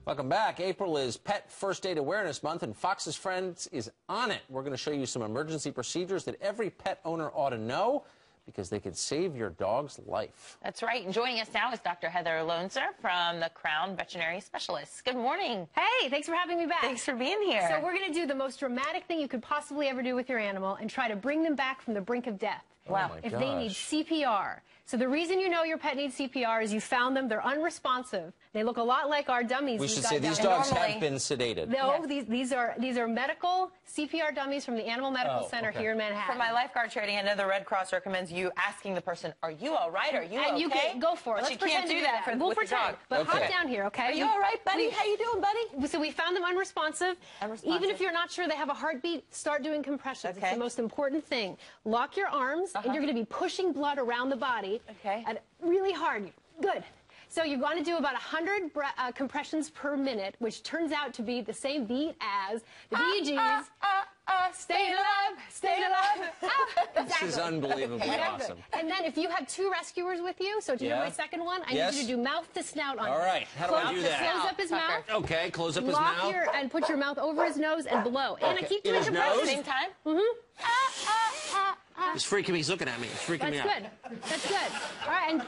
Welcome back. April is Pet First Aid Awareness Month, and Fox's Friends is on it. We're going to show you some emergency procedures that every pet owner ought to know because they could save your dog's life. That's right. And joining us now is Dr. Heather Loenser from the Crown Veterinary Specialists. Good morning. Hey, thanks for having me back. Thanks for being here. So we're going to do the most dramatic thing you could possibly ever do with your animal and try to bring them back from the brink of death. Wow. Oh my if gosh. they need CPR. So the reason you know your pet needs CPR is you found them, they're unresponsive. They look a lot like our dummies. We should say these dogs have been sedated. No, yes. these are medical CPR dummies from the Animal Medical Center here in Manhattan. For my lifeguard training, I know the Red Cross recommends you asking the person, "Are you all right? Are you okay?" And you can go for it. But Let's you can't pretend do that We'll with your pretend. dog. But hop down here, okay? Are you all right, buddy? How you doing, buddy? So we found them unresponsive. Even if you're not sure they have a heartbeat, start doing compressions. Okay. It's the most important thing. Lock your arms, and you're going to be pushing blood around the body. Okay. And really hard. Good. So you're going to do about 100 compressions per minute, which turns out to be the same beat as the Bee Gees. Stay alive, stay alive. This is unbelievably awesome. And then if you have two rescuers with you, so to do my second one, I need you to do mouth to snout on him. All right, how do I do that? Close up his mouth. Okay, close up his mouth. And put your mouth over his nose and blow. Anna, keep doing compressions. At the same time? He's freaking me. He's looking at me. He's freaking me out. That's good. That's good. All right, and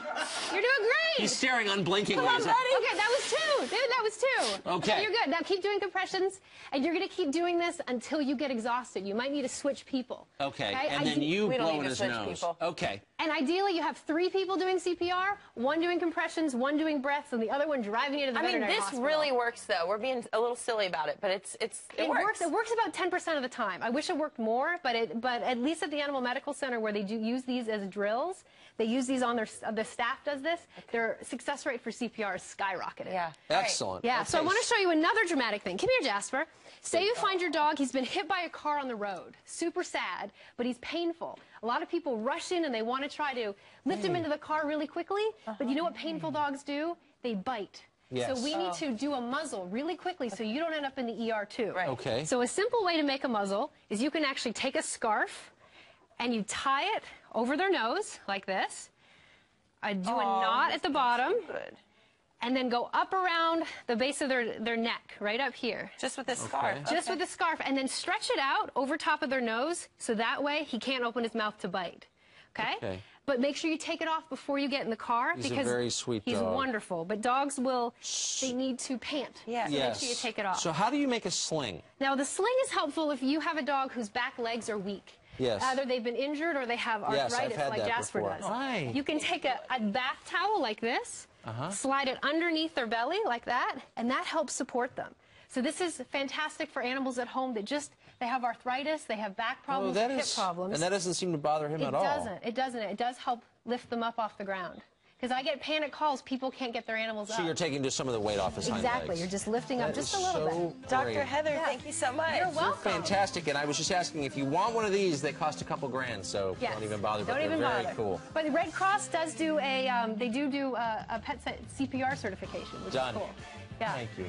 you're doing great. He's staring unblinkingly. Come on, buddy. Okay, that was two. Dude, that was two. Okay. You're good. Now keep doing compressions, and you're going to keep doing this until you get exhausted. You might need to switch people. Okay, and then you blow in his nose. People. Okay. And ideally, you have 3 people doing CPR, 1 doing compressions, 1 doing breaths, and the other one driving you to the veterinary hospital. This really works, though. We're being a little silly about it, but it works. It works about 10% of the time. I wish it worked more, but at least at the Animal Medical Center, where they do use these as drills, they use these on the staff does this. Their success rate for CPR is skyrocketed. Yeah. Excellent. Yeah. Okay. So I want to show you another dramatic thing. Come here, Jasper. Say you find your dog, he's been hit by a car on the road. Super sad, but he's painful. A lot of people rush in and they want to try to lift him into the car really quickly, but you know what painful dogs do? They bite. Yes. So we need to do a muzzle really quickly so you don't end up in the ER too. Right. Okay. So a simple way to make a muzzle is you can actually take a scarf and you tie it over their nose like this. Do a knot at the bottom. Good. And then go up around the base of their neck, right up here. Just with this scarf. Just with the scarf, and then stretch it out over top of their nose, so that way he can't open his mouth to bite. Okay? But make sure you take it off before you get in the car. He's because a very sweet dog. He's wonderful, but dogs they need to pant. Yes. So make sure you take it off. So how do you make a sling? Now, the sling is helpful if you have a dog whose back legs are weak. Yes. Either they've been injured or they have arthritis, I've had like that Jasper before. does. Right. You can take a bath towel like this, slide it underneath their belly like that, and that helps support them. So this is fantastic for animals at home that they have arthritis, they have back problems, hip problems. And that doesn't seem to bother him at all. It doesn't. It does help lift them up off the ground. Because I get panic calls, people can't get their animals up. So you're taking just some of the weight off his hind legs. Exactly. You're just lifting up just a little bit. Dr. Heather, thank you so much. You're welcome. Fantastic, and I was just asking, if you want one of these, they cost a couple grand, so don't even bother, but they're very cool. But the Red Cross does do a, they do a pet CPR certification, which is cool. Yeah. Thank you.